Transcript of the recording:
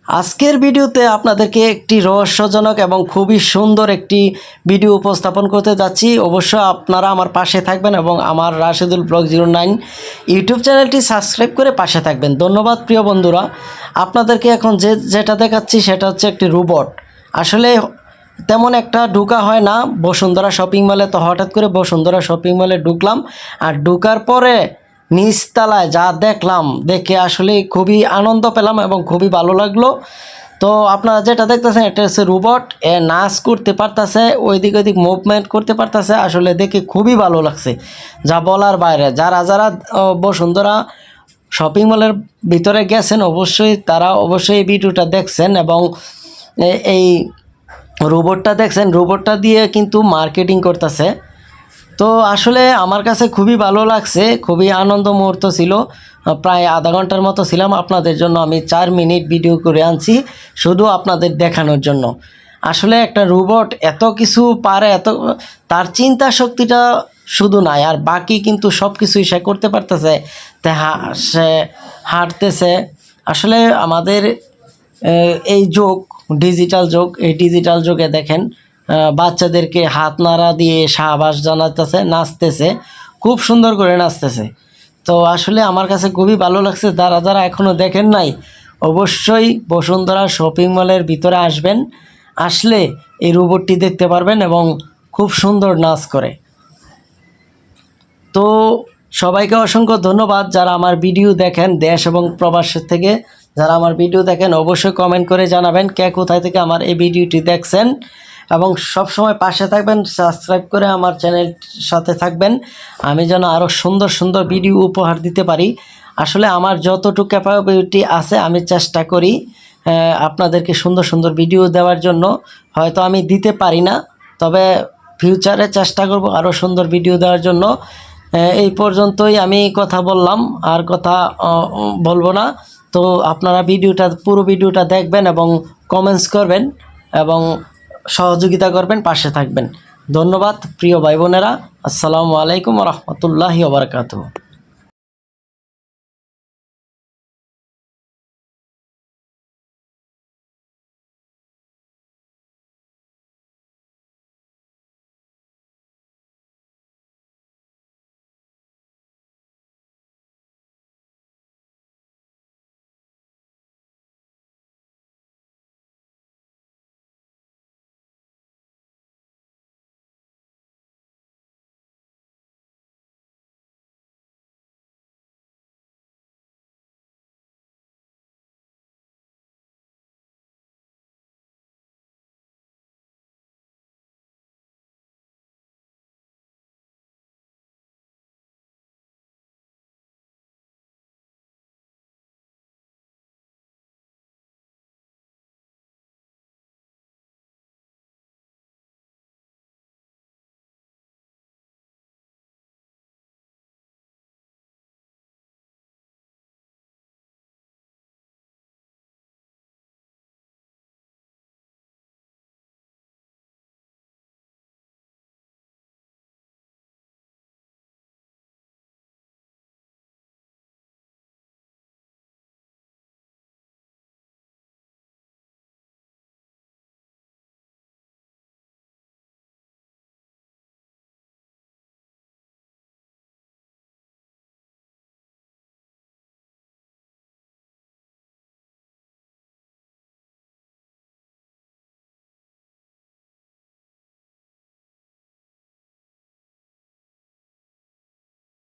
আজকের ভিডিওতে আপনাদেরকে একটি রহস্যজনক এবং খুবই সুন্দর একটি ভিডিও উপস্থাপন করতে যাচ্ছি। অবশ্য আপনারা আমার পাশে থাকবেন এবং আমার রাশেদুল ব্লগ 09 ইউটিউব চ্যানেলটি সাবস্ক্রাইব করে পাশে থাকবেন। ধন্যবাদ প্রিয় বন্ধুরা। আপনাদেরকে এখন যেটা দেখাচ্ছি সেটা হচ্ছে একটি রোবট। আসলে তেমন একটা ঢোকা হয় না বসুন্ধরা শপিং মলে, তো হঠাৎ করে বসুন্ধরা শপিং মলে ঢুকলাম। আর ঢোকার পরে নিচতলায় যা দেখলাম, দেখে আসলে খুবই আনন্দ পেলাম এবং খুবই ভালো লাগলো। তো আপনারা যেটা দেখতেছেন এটা হচ্ছে রোবট। নাচ করতে পারতেছে, ওইদিক ওইদিক মুভমেন্ট করতে পারতেছে। আসলে দেখে খুবই ভালো লাগছে, যা বলার বাইরে। যারা যারা বসুন্ধরা শপিং মলের ভিতরে গেছেন তারা অবশ্যই এই ভিডিওটা দেখছেন এবং এই রোবটটা দেখছেন। রোবটটা দিয়ে কিন্তু মার্কেটিং করতেছে। তো আসলে আমার কাছে খুবই ভালো লাগছে, খুবই আনন্দ মুহূর্ত ছিল। প্রায় আধা ঘন্টার মতো ছিলাম। আপনাদের জন্য আমি 4 মিনিট ভিডিও করে আনছি শুধু আপনাদের দেখানোর জন্য। আসলে একটা রোবট এত কিছু পারে, তার চিন্তা শক্তিটা শুধু নাই, আর বাকি কিন্তু সব কিছুই সে করতে পারতেছে। সে হাঁটতেছে। আসলে আমাদের এই যুগ ডিজিটাল যুগ, এই ডিজিটাল যুগে দেখেন বাচ্চাদেরকে হাত নাড়া দিয়ে সাবাস জানাতেছে, নাচতেছে, খুব সুন্দর করে নাচতেছে। তো আসলে আমার কাছে খুবই ভালো লাগছে। যারা যারা এখনও দেখেন নাই অবশ্যই বসুন্ধরা শপিং মলের ভিতরে আসবেন। আসলে এই রোবটটি দেখতে পারবেন এবং খুব সুন্দর নাচ করে। তো সবাইকে অসংখ্য ধন্যবাদ যারা আমার ভিডিও দেখেন, দেশ এবং প্রবাসের থেকে যারা আমার ভিডিও দেখেন অবশ্যই কমেন্ট করে জানাবেন কে কোথায় থেকে আমার এই ভিডিওটি দেখছেন। এবং সব সময় পাশে থাকবেন, সাবস্ক্রাইব করে আমার চ্যানেল সাথে থাকবেন, আমি যেন আরও সুন্দর সুন্দর ভিডিও উপহার দিতে পারি। আসলে আমার যতটুকু ক্যাপাবিলিটি আছে আমি চেষ্টা করি আপনাদেরকে সুন্দর সুন্দর ভিডিও দেওয়ার জন্য। হয়তো আমি দিতে পারি না, তবে ফিউচারে চেষ্টা করব আরও সুন্দর ভিডিও দেওয়ার জন্য। এই পর্যন্তই আমি কথা বললাম, আর কথা বলবো না। তো আপনারা পুরো ভিডিওটা দেখবেন এবং কমেন্টস করবেন এবং সহযোগিতা করবেন, পাশে থাকবেন। ধন্যবাদ প্রিয় ভাই বোনেরা। আসসালামু আলাইকুম ওয়া রাহমাতুল্লাহি ওয়া বারাকাতুহু।